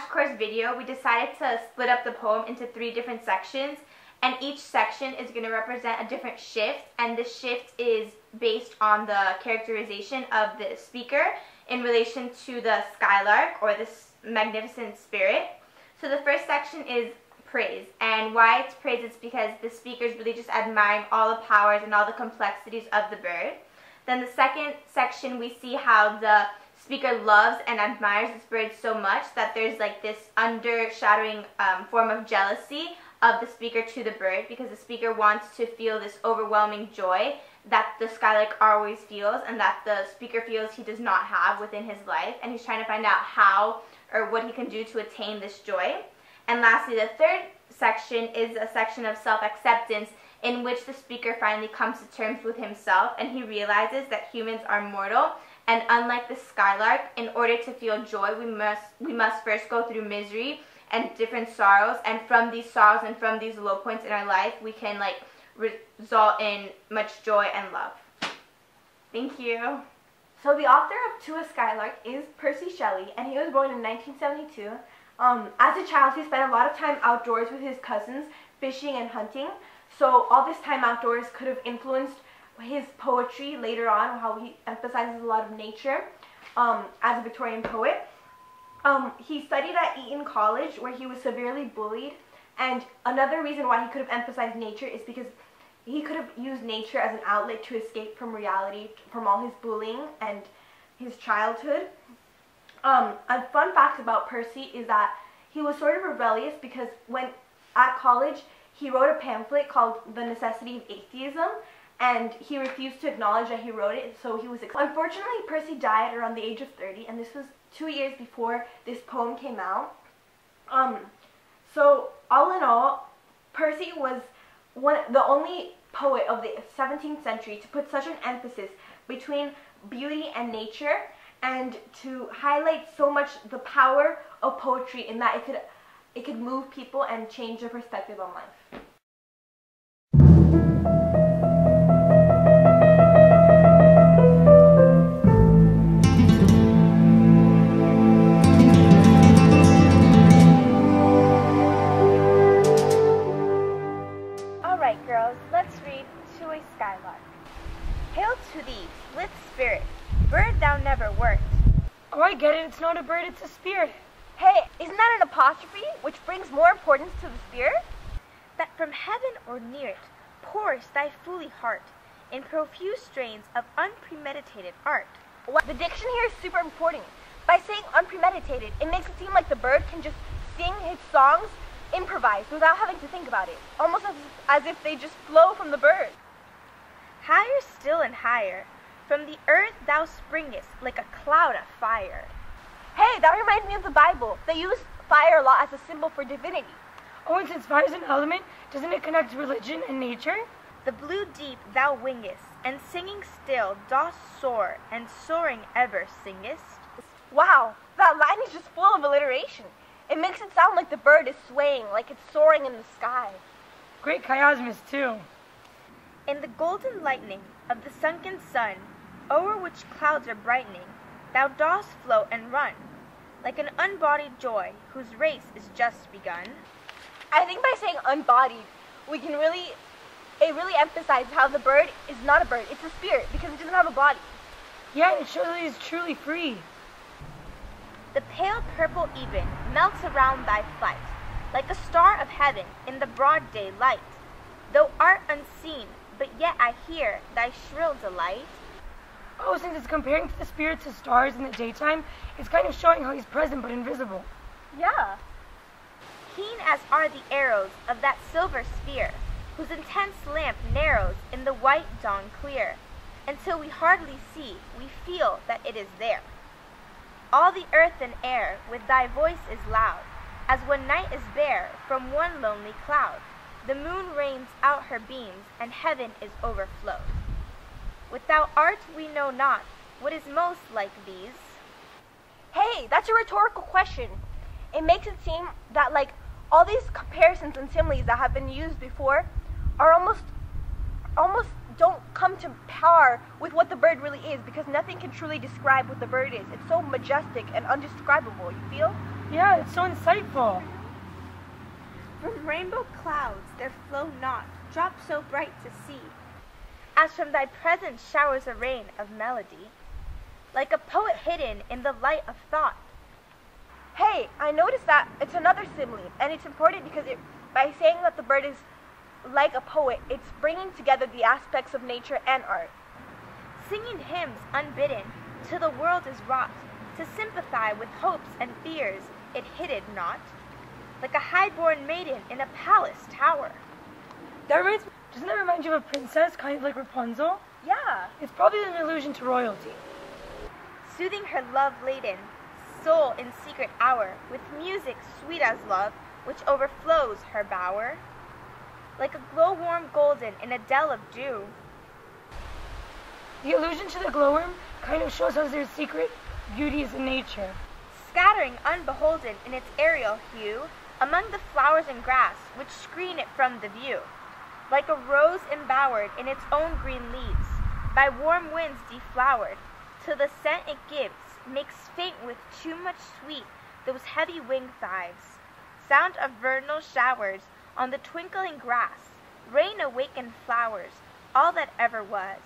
crash course video, we decided to split up the poem into 3 different sections, and each section is going to represent a different shift, and the shift is based on the characterization of the speaker in relation to the Skylark, or this magnificent spirit. So the first section is praise, and why it's praise is because the speaker is really just admiring all the powers and all the complexities of the bird. Then the second section, we see how the speaker loves and admires this bird so much that there's like this undershadowing form of jealousy of the speaker to the bird, because the speaker wants to feel this overwhelming joy that the Skylark always feels and that the speaker feels he does not have within his life, and he's trying to find out how or what he can do to attain this joy. And lastly, the third section is a section of self-acceptance, in which the speaker finally comes to terms with himself, and he realizes that humans are mortal, and unlike the Skylark, in order to feel joy, we must first go through misery and different sorrows, and from these sorrows and from these low points in our life, we can result in much joy and love. Thank you. So the author of To a Skylark is Percy Shelley, and he was born in 1972. As a child, he spent a lot of time outdoors with his cousins, fishing and hunting. So all this time outdoors could have influenced his poetry later on, how he emphasizes a lot of nature as a Victorian poet. He studied at Eton College, where he was severely bullied, and another reason why he could have emphasized nature is because he could have used nature as an outlet to escape from reality, from all his bullying and his childhood. A fun fact about Percy is that he was sort of rebellious, because when at college he wrote a pamphlet called The Necessity of Atheism, and he refused to acknowledge that he wrote it, so he was unfortunately, Percy died around the age of 30, and this was 2 years before this poem came out. So all in all, Percy was the only poet of the 17th century to put such an emphasis between beauty and nature, and to highlight so much the power of poetry in that it could move people and change their perspective on life. Alright girls, let's read To a Skylark. Hail to thee, blithe spirit, bird thou never wert. Oh, I get it. It's not a bird, it's a spirit. Hey, isn't that an apostrophe, which brings more importance to the spirit? That from heaven or near it pourest thy fooly heart in profuse strains of unpremeditated art. Well, the diction here is super important. By saying unpremeditated, it makes it seem like the bird can just sing his songs improvised without having to think about it, almost as if they just flow from the bird. Higher still and higher, from the earth thou springest like a cloud of fire. Hey, that reminds me of the Bible. They use fire a lot as a symbol for divinity. Oh, and since fire is an element, doesn't it connect religion and nature? The blue deep thou wingest, and singing still dost soar, and soaring ever singest. Wow, that line is just full of alliteration. It makes it sound like the bird is swaying, like it's soaring in the sky. Great chiasmus, too. In the golden lightning of the sunken sun, o'er which clouds are brightening, thou dost flow and run, like an unbodied joy whose race is just begun. I think by saying unbodied, it really emphasizes how the bird is not a bird, it's a spirit, because it doesn't have a body. Yeah, and it shows that he is truly free. The pale purple even melts around thy flight, like a star of heaven in the broad day light. Thou art unseen, but yet I hear thy shrill delight. Oh, since it's comparing to the spirits of stars in the daytime, it's kind of showing how he's present but invisible. Yeah. Keen as are the arrows of that silver sphere, whose intense lamp narrows in the white dawn clear, until we hardly see, we feel that it is there. All the earth and air with thy voice is loud, as when night is bare from one lonely cloud. The moon rains out her beams, and heaven is overflowed. Without art we know not what is most like these. Hey, that's a rhetorical question. It makes it seem that all these comparisons and similes that have been used before are almost don't come to par with what the bird really is, because nothing can truly describe what the bird is. It's so majestic and undescribable, you feel? Yeah, it's so insightful. From rainbow clouds there flow not drops so bright to see, as from thy presence showers a rain of melody, like a poet hidden in the light of thought. Hey, I noticed that it's another simile, and it's important because by saying that the bird is like a poet, it's bringing together the aspects of nature and art. Singing hymns unbidden till the world is wrought, to sympathize with hopes and fears it hidded not, like a high-born maiden in a palace tower. Doesn't that remind you of a princess, kind of like Rapunzel? Yeah. It's probably an allusion to royalty. Soothing her love-laden soul in secret hour, with music sweet as love, which overflows her bower, like a glowworm golden in a dell of dew. The allusion to the glowworm kind of shows us their secret beauties in nature. Scattering unbeholden in its aerial hue among the flowers and grass which screen it from the view, like a rose embowered in its own green leaves, by warm winds deflowered, till the scent it gives makes faint with too much sweet those heavy winged thighs. Sound of vernal showers on the twinkling grass, rain awakened flowers, all that ever was,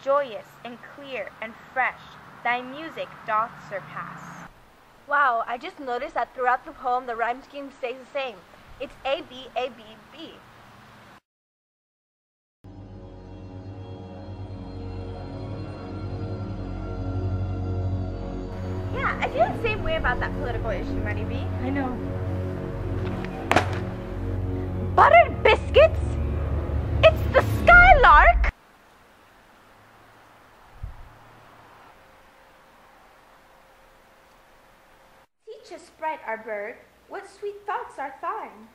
joyous and clear and fresh, thy music doth surpass. Wow, I just noticed that throughout the poem the rhyme scheme stays the same. It's A, B, A, B, B. Yeah, I feel the same way about that political issue, Money B. I know. Buttered biscuits? It's the Skylark! Teach a sprite, our bird, what sweet thoughts are thine.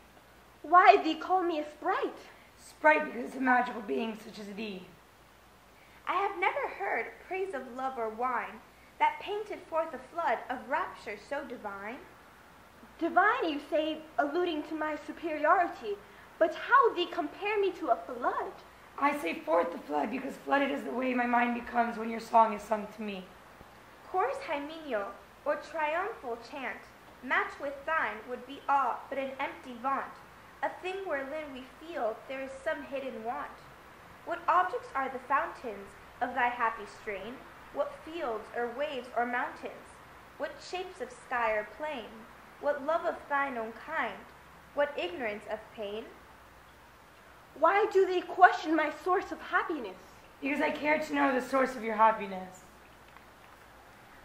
Why thee call me a sprite? Sprite because it's a magical being such as thee. I have never heard praise of love or wine that painted forth a flood of rapture so divine. Divine, you say, alluding to my superiority, but how thee compare me to a flood? I say forth the flood because flooded is the way my mind becomes when your song is sung to me. Chorus hymeneo, or triumphal chant, matched with thine would be awe but an empty vaunt, a thing wherein we feel there is some hidden want. What objects are the fountains of thy happy strain? What fields or waves or mountains? What shapes of sky or plain? What love of thine own kind? What ignorance of pain? Why do they question my source of happiness? Because I care to know the source of your happiness.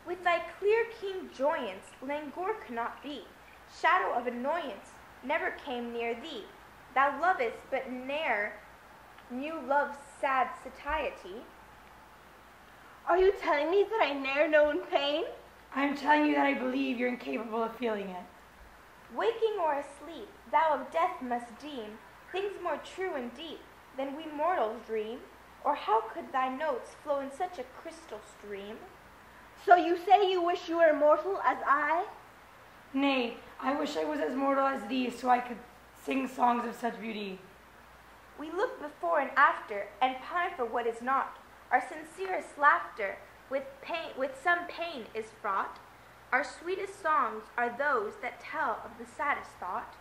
With thy clear keen joyance languor cannot be. Shadow of annoyance never came near thee. Thou lovest, but ne'er knew love's sad satiety. Are you telling me that I ne'er known pain? I am telling you that I believe you're incapable of feeling it. Waking or asleep, thou of death must deem things more true and deep than we mortals dream. Or how could thy notes flow in such a crystal stream? So you say you wish you were immortal as I? Nay, I wish I was as mortal as thee so I could sing songs of such beauty. We look before and after and pine for what is not. Our sincerest laughter with some pain is fraught. Our sweetest songs are those that tell of the saddest thought.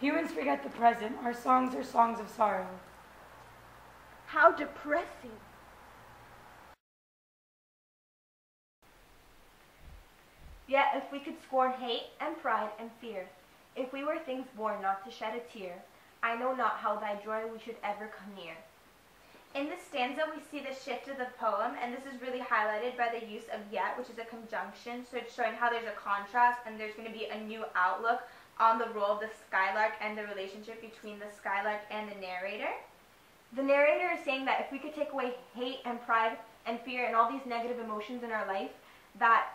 Humans forget the present. Our songs are songs of sorrow. How depressing. Yet if we could scorn hate and pride and fear, if we were things born not to shed a tear, I know not how thy joy we should ever come near. In this stanza, we see the shift of the poem, and this is really highlighted by the use of yet, which is a conjunction, so it's showing how there's a contrast and there's going to be a new outlook on the role of the Skylark and the relationship between the Skylark and the narrator. The narrator is saying that if we could take away hate and pride and fear and all these negative emotions in our life, that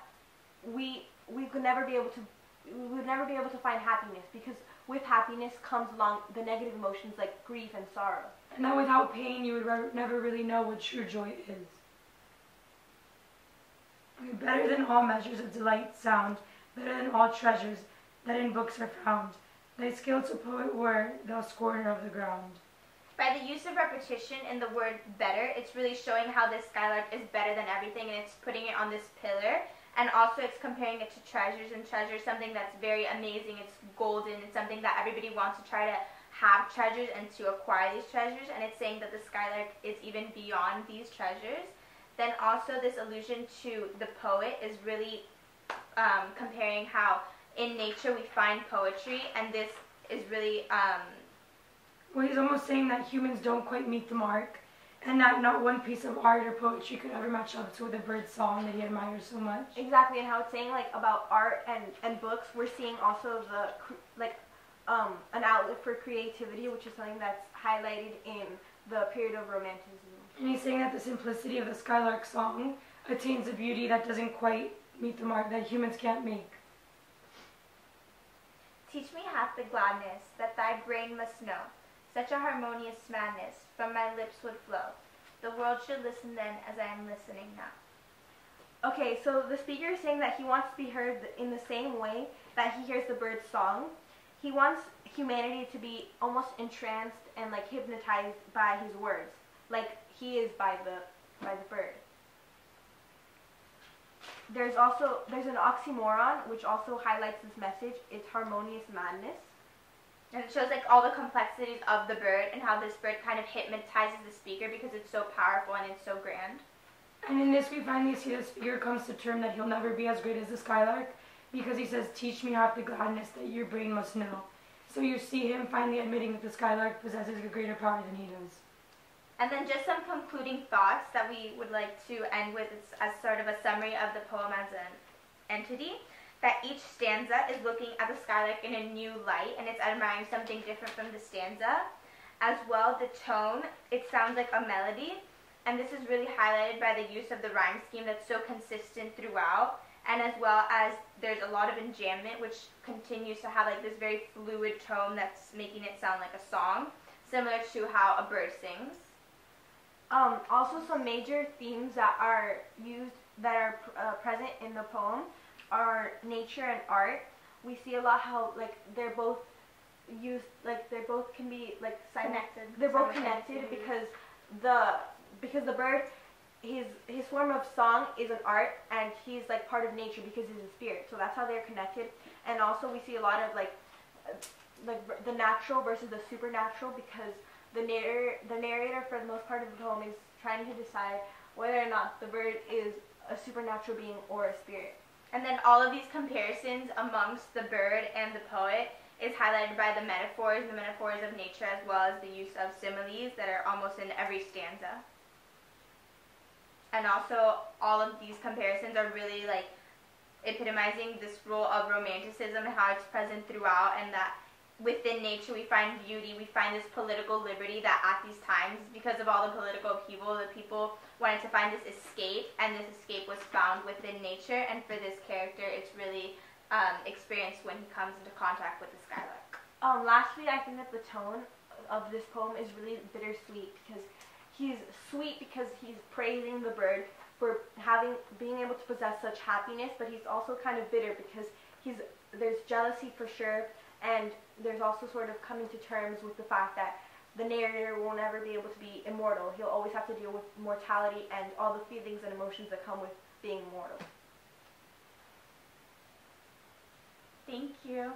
we would never be able to find happiness, because with happiness comes along the negative emotions like grief and sorrow. And that without pain, you would never really know what true joy is. Better than all measures of delight sound, better than all treasures that in books are found. Thy skill to poet were, thou scorner of the ground. By the use of repetition in the word better, it's really showing how this skylark is better than everything, and it's putting it on this pillar. And also it's comparing it to treasures, and treasure is something that's very amazing. It's golden. It's something that everybody wants to try to have treasures and to acquire these treasures, and it's saying that the skylark is even beyond these treasures. Then also this allusion to the poet is really comparing how in nature we find poetry, and this is really Well, he's almost saying that humans don't quite meet the mark, and that not one piece of art or poetry could ever match up to the bird's song that he admires so much. Exactly, and how it's saying like about art and books, we're seeing also the an outlet for creativity, which is something that's highlighted in the period of Romanticism. And he's saying that the simplicity of the Skylark song attains a beauty that doesn't quite meet the mark, that humans can't make. Teach me half the gladness that thy brain must know. Such a harmonious madness from my lips would flow. The world should listen then as I am listening now. Okay, so the speaker is saying that he wants to be heard in the same way that he hears the bird's song. He wants humanity to be almost entranced and like hypnotized by his words, like he is by the bird. There's an oxymoron which also highlights this message. It's harmonious madness. And it shows like all the complexities of the bird and how this bird kind of hypnotizes the speaker because it's so powerful and it's so grand. And in this we finally see the speaker comes to term that he'll never be as great as the Skylark, because he says, teach me half the gladness that your brain must know. So you see him finally admitting that the Skylark possesses a greater power than he does. And then just some concluding thoughts that we would like to end with as sort of a summary of the poem as an entity. That each stanza is looking at the skylark in a new light, and it's admiring something different from the stanza. As well, the tone, it sounds like a melody, and this is really highlighted by the use of the rhyme scheme that's so consistent throughout, and as well as there's a lot of enjambment, which continues to have like this very fluid tone that's making it sound like a song, similar to how a bird sings. Also, some major themes that are used, that are present in the poem, are nature and art. We see a lot how like they're both used, like they both can be like Connected. They're both connected because the bird, his form of song is an art, and he's like part of nature because he's a spirit. So that's how they're connected. And also we see a lot of like the natural versus the supernatural, because the narrator for the most part of the poem is trying to decide whether or not the bird is a supernatural being or a spirit. And then all of these comparisons amongst the bird and the poet is highlighted by the metaphors of nature, as well as the use of similes that are almost in every stanza. And also all of these comparisons are really like epitomizing this role of romanticism and how it's present throughout, and that within nature we find beauty, we find this political liberty that at these times, because of all the political upheaval, the people wanted to find this escape, and this escape was found within nature. And for this character, it's really experienced when he comes into contact with the skylark. Lastly, I think that the tone of this poem is really bittersweet, because he's sweet because he's praising the bird for being able to possess such happiness, but he's also kind of bitter because there's jealousy for sure, and there's also sort of coming to terms with the fact that the narrator will never be able to be immortal. He'll always have to deal with mortality and all the feelings and emotions that come with being immortal. Thank you.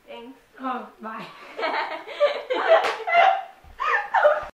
Thanks. Oh, bye.